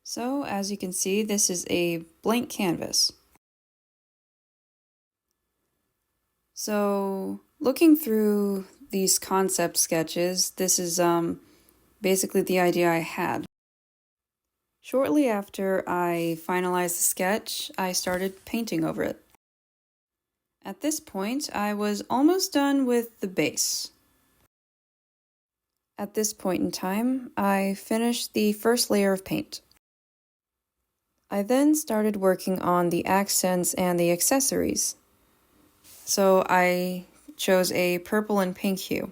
So, as you can see, this is a blank canvas. So, looking through these concept sketches, this is basically the idea I had. Shortly after I finalized the sketch, I started painting over it. At this point, I was almost done with the base. At this point in time, I finished the first layer of paint. I then started working on the accents and the accessories. So I chose a purple and pink hue.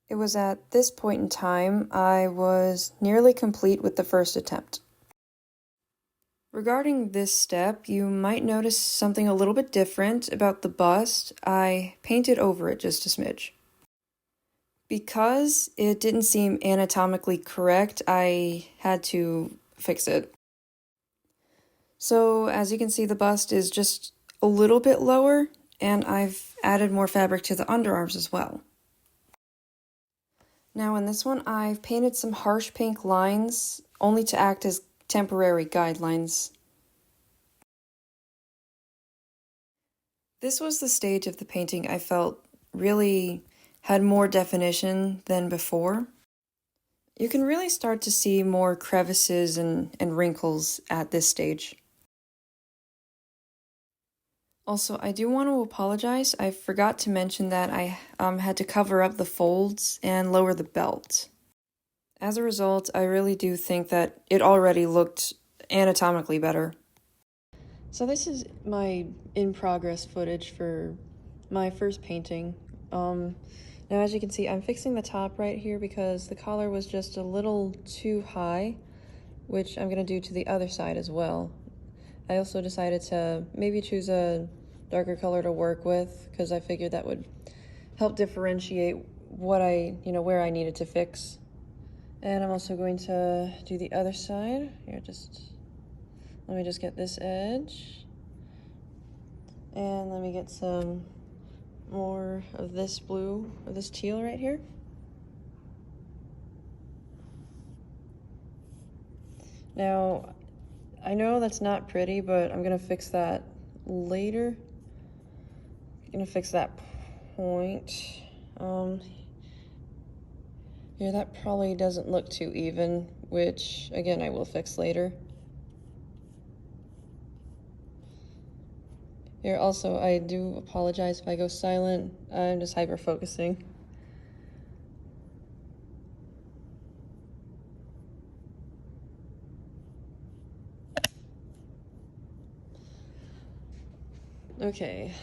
It was at this point in time I was nearly complete with the first attempt. Regarding this step, you might notice something a little bit different about the bust. I painted over it just a smidge. Because it didn't seem anatomically correct, I had to fix it. So as you can see, the bust is just a little bit lower, and I've added more fabric to the underarms as well. Now in this one, I've painted some harsh pink lines, only to act as temporary guidelines. This was the stage of the painting I felt really had more definition than before. You can really start to see more crevices and wrinkles at this stage. Also, I do want to apologize. I forgot to mention that I had to cover up the folds and lower the belt. As a result, I really do think that it already looked anatomically better. So this is my in-progress footage for my first painting. Now as you can see, I'm fixing the top right here because the collar was just a little too high, which I'm going to do to the other side as well. I also decided to maybe choose a darker color to work with because I figured that would help differentiate what where I needed to fix. And I'm also going to do the other side. Here, let me just get this edge. And let me get some more of this blue, or this teal right here. Now, I know that's not pretty, but I'm gonna fix that later. I'm gonna fix that point. Yeah, that probably doesn't look too even, which again, I will fix later. Here, also, I do apologize if I go silent. I'm just hyper-focusing. Okay,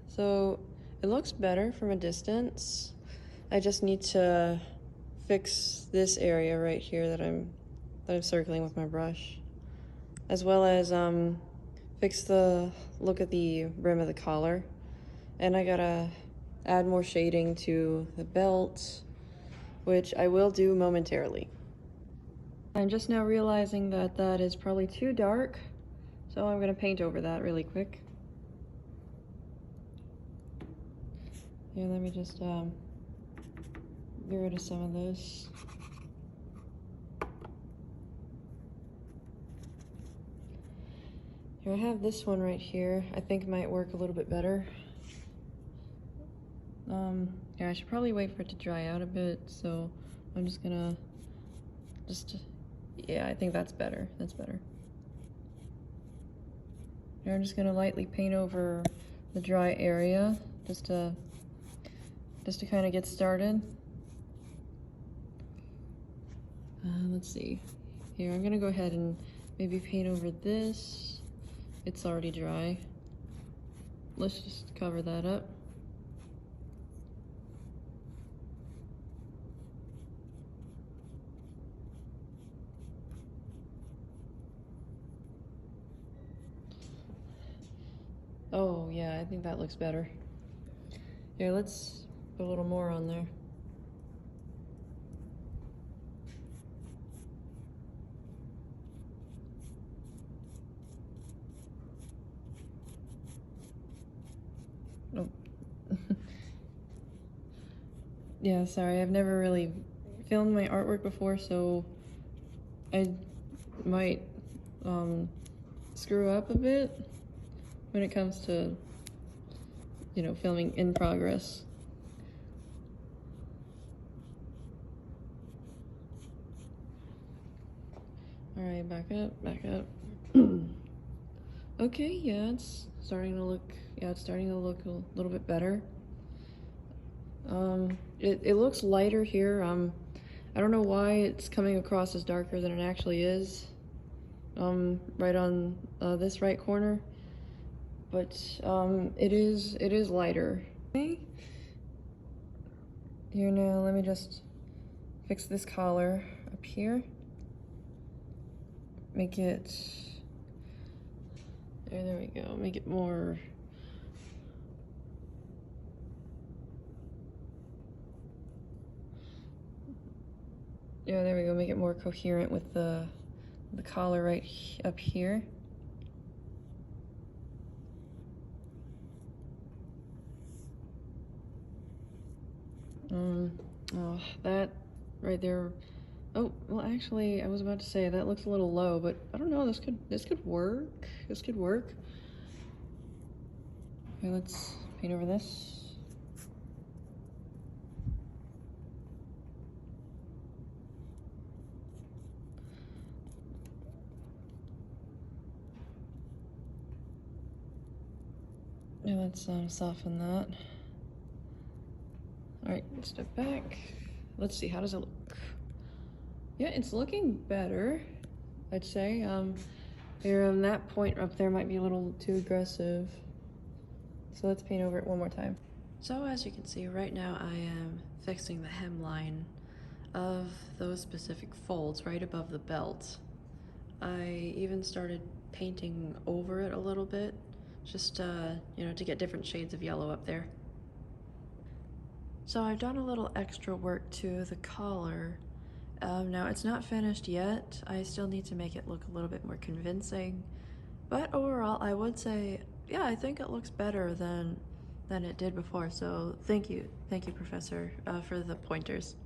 so it looks better from a distance. I just need to fix this area right here that I'm circling with my brush, as well as fix the look at the rim of the collar. And I gotta add more shading to the belt, which I will do momentarily. I'm just now realizing that that is probably too dark, so I'm gonna paint over that really quick. Here, let me just get rid of some of this. Here, I have this one right here. I think it might work a little bit better. Yeah, I should probably wait for it to dry out a bit, so I'm just gonna yeah, I think that's better. That's better. Here, I'm just gonna lightly paint over the dry area just to kind of get started. Let's see. Here, I'm gonna go ahead and maybe paint over this. It's already dry. Let's just cover that up. Oh yeah, I think that looks better. Here, let's put a little more on there. Oh. Yeah, sorry, I've never really filmed my artwork before, so I might screw up a bit when it comes to, you know, filming in progress. All right, back up, back up. Okay, yeah, it's starting to look, a little bit better. It looks lighter here. I don't know why it's coming across as darker than it actually is. Right on this right corner, but it is lighter. Okay. Here now, let me just fix this collar up here. Make it, there we go. Make it more, yeah, there we go. Make it more coherent with the collar right up here. Oh, that right there. Oh, well, actually, I was about to say that looks a little low, but I don't know. This could work. This could work. Okay, let's paint over this. Yeah, let's soften that. All right, step back. Let's see, how does it look? Yeah, it's looking better, I'd say. Here on that point up there might be a little too aggressive. So let's paint over it one more time. So as you can see, right now I am fixing the hemline of those specific folds right above the belt. I even started painting over it a little bit, just you know, to get different shades of yellow up there. So I've done a little extra work to the collar. Now it's not finished yet. I still need to make it look a little bit more convincing, but overall I would say, yeah, I think it looks better than it did before. So thank you, Professor, for the pointers.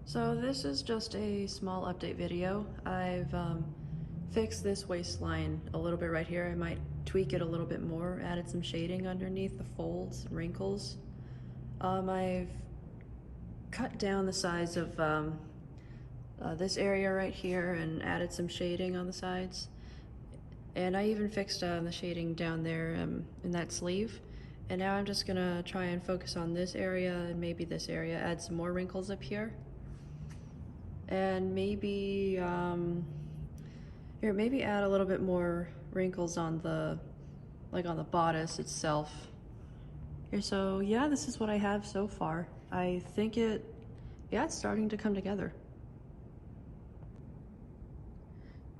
So this is just a small update video. I've fixed this waistline a little bit right here. I might tweak it a little bit more, added some shading underneath the folds and wrinkles. I've cut down the size of this area right here and added some shading on the sides. And I even fixed the shading down there in that sleeve. And now I'm just gonna try and focus on this area and maybe this area, add some more wrinkles up here. And maybe, here, maybe add a little bit more wrinkles on the, like on the bodice itself. Here, so yeah, this is what I have so far. I think it's starting to come together.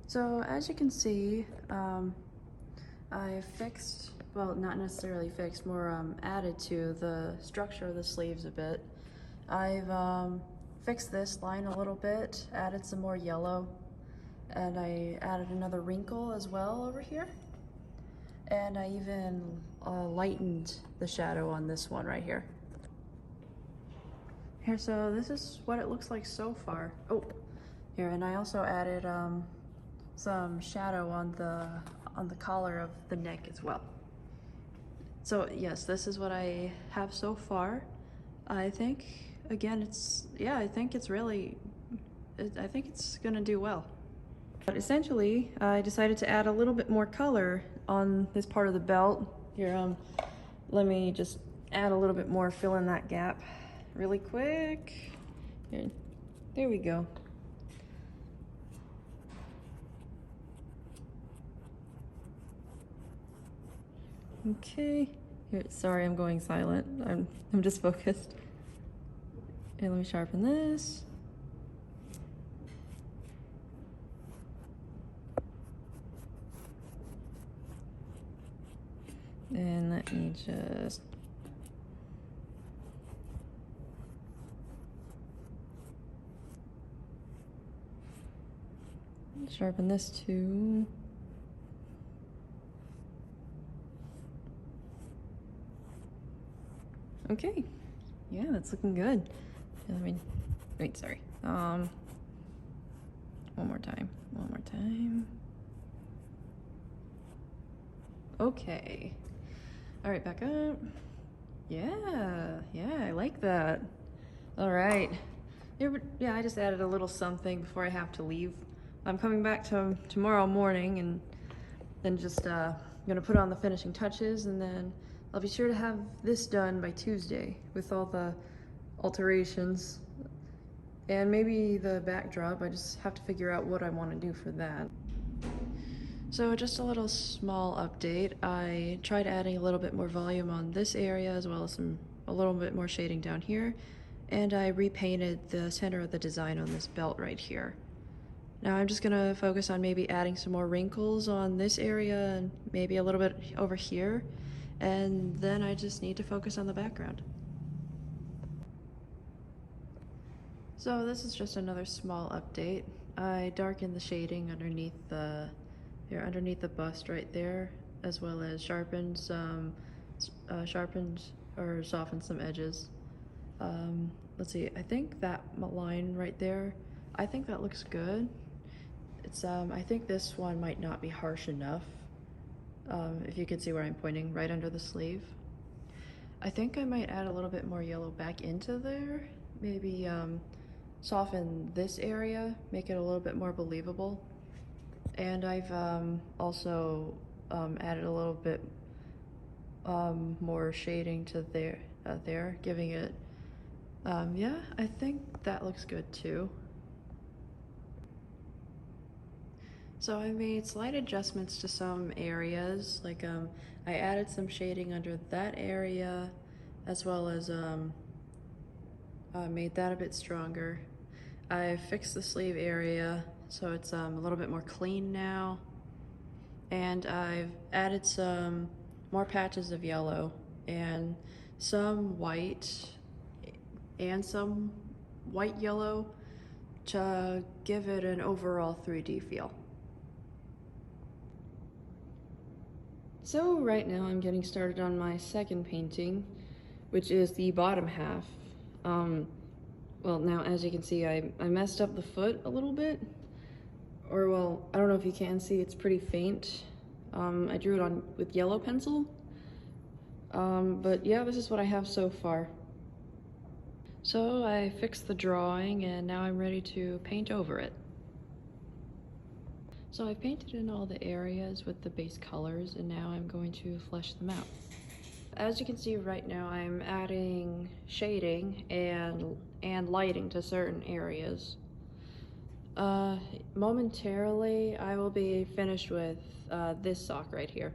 So as you can see, I fixed, well, not necessarily fixed, more added to the structure of the sleeves a bit. I've fixed this line a little bit, added some more yellow, and I added another wrinkle as well over here. And I even lightened the shadow on this one right here. Here, so this is what it looks like so far. Oh, here, and I also added some shadow on the collar of the neck as well. So yes, this is what I have so far. I think, again, I think it's gonna do well. But essentially, I decided to add a little bit more color on this part of the belt. Here, let me just add a little bit more, fill in that gap really quick. Here, there we go. Okay. Here, sorry, I'm going silent. I'm just focused. And let me sharpen this. And let me just sharpen this too. Okay, yeah, that's looking good. Let me, wait, sorry. one more time, one more time. Okay. All right, back up. Yeah, I like that. All right. Yeah, I just added a little something before I have to leave. I'm coming back tomorrow morning, and then just gonna put on the finishing touches, and then I'll be sure to have this done by Tuesday with all the alterations. And maybe the backdrop, I just have to figure out what I want to do for that. So just a little small update. I tried adding a little bit more volume on this area as well as a little bit more shading down here. And I repainted the center of the design on this belt right here. Now I'm just gonna focus on maybe adding some more wrinkles on this area and maybe a little bit over here. And then I just need to focus on the background. So this is just another small update. I darkened the shading underneath the bust right there, as well as sharpened or softened some edges. Let's see, I think that line right there, I think that looks good. It's I think this one might not be harsh enough. If you can see where I'm pointing, right under the sleeve. I think I might add a little bit more yellow back into there. Maybe soften this area, make it a little bit more believable. And I've also added a little bit more shading to there, giving it, yeah, I think that looks good too. So I made slight adjustments to some areas, like I added some shading under that area, as well as made that a bit stronger. I fixed the sleeve area so it's a little bit more clean now, and I've added some more patches of yellow and some white and some white yellow to give it an overall 3D feel. So right now I'm getting started on my second painting, which is the bottom half. Well, now as you can see, I messed up the foot a little bit. Or, well, I don't know if you can see, it's pretty faint. I drew it on with yellow pencil. But yeah, this is what I have so far. So I fixed the drawing and now I'm ready to paint over it. So I painted in all the areas with the base colors, and now I'm going to flesh them out. As you can see right now, I'm adding shading and lighting to certain areas. Momentarily, I will be finished with this sock right here.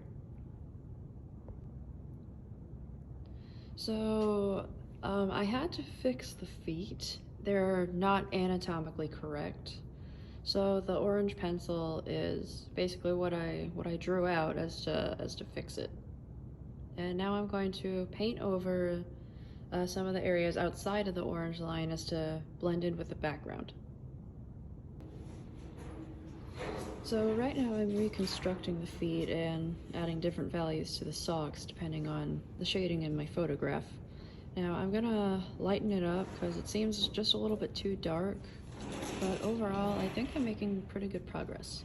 So I had to fix the feet. They're not anatomically correct. So the orange pencil is basically what I drew out as to fix it. And now I'm going to paint over some of the areas outside of the orange line as to blend in with the background. So right now I'm reconstructing the feet and adding different values to the socks depending on the shading in my photograph. Now I'm gonna lighten it up because it seems just a little bit too dark. But overall, I think I'm making pretty good progress.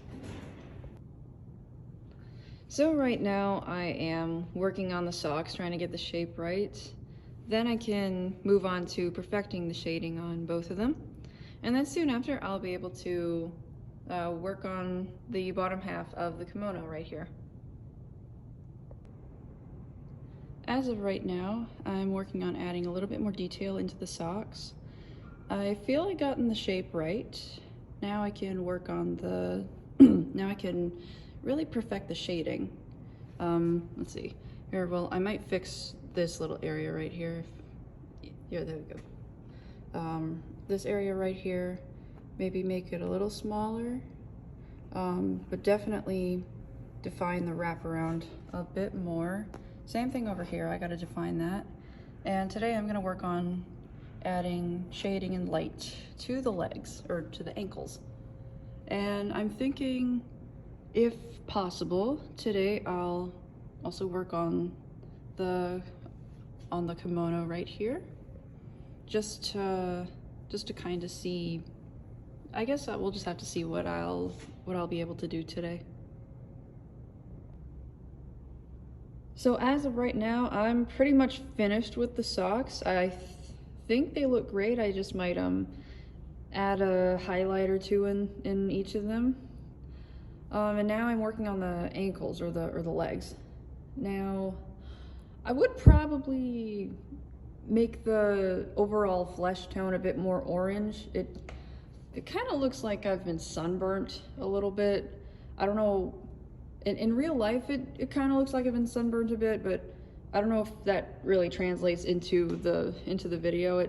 So right now I am working on the socks, trying to get the shape right. Then I can move on to perfecting the shading on both of them. And then soon after, I'll be able to work on the bottom half of the kimono right here. As of right now, I'm working on adding a little bit more detail into the socks. I feel I've gotten the shape right. Now I can work on the, now I can really perfect the shading. Let's see. Here, well, I might fix this little area right here. Here, there we go. This area right here, maybe make it a little smaller, but definitely define the wraparound a bit more. Same thing over here, I gotta define that. And today I'm gonna work on adding shading and light to the legs, or to the ankles. And I'm thinking, if possible, today I'll also work on the kimono right here, just to kind of see I guess we'll just have to see what I'll be able to do today. So as of right now, I'm pretty much finished with the socks. I think they look great. I just might add a highlight or two in each of them. And now I'm working on the ankles or the legs. Now, I would probably make the overall flesh tone a bit more orange. It kind of looks like I've been sunburnt a little bit. I don't know, in real life it kind of looks like I've been sunburnt a bit, but I don't know if that really translates into the video.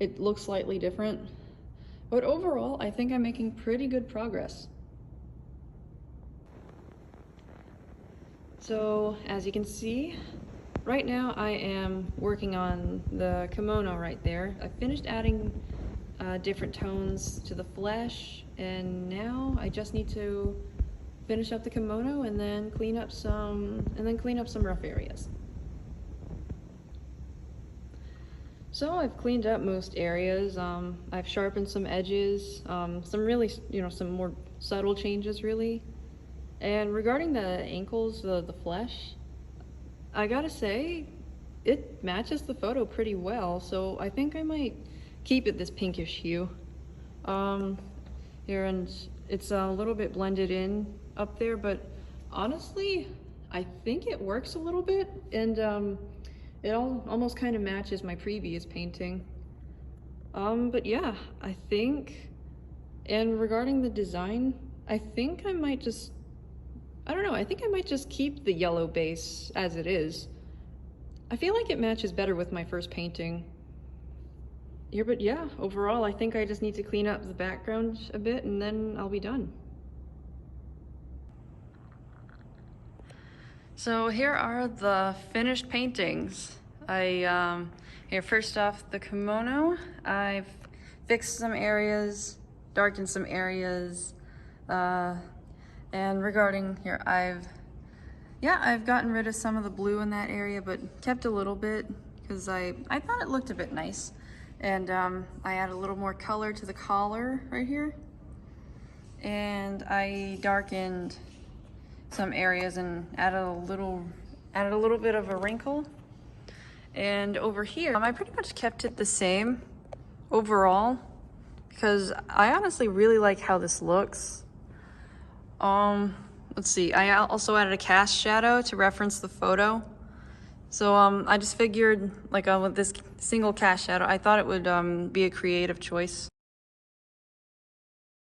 It looks slightly different. But overall, I think I'm making pretty good progress. So, as you can see, right now I am working on the kimono right there. I finished adding different tones to the flesh, and now I just need to finish up the kimono and then clean up some rough areas. So I've cleaned up most areas. I've sharpened some edges, some really, some more subtle changes really. And regarding the ankles, the flesh, I gotta say, it matches the photo pretty well, so I think I might keep it this pinkish hue. Here, and it's a little bit blended in up there, but honestly, I think it works a little bit, and it almost kind of matches my previous painting. But yeah, I think, and regarding the design, I think I might just, I don't know, I think I might just keep the yellow base as it is. I feel like it matches better with my first painting. Here, but yeah, overall, I think I just need to clean up the background a bit and then I'll be done. So here are the finished paintings. Here, first off, the kimono. I've fixed some areas, darkened some areas, and regarding here, I've gotten rid of some of the blue in that area, but kept a little bit because I thought it looked a bit nice. And I added a little more color to the collar right here. And I darkened some areas and added a little bit of a wrinkle. And over here, I pretty much kept it the same overall because I honestly really like how this looks. Let's see, I also added a cast shadow to reference the photo. So I just figured, like with this single cast shadow, I thought it would be a creative choice.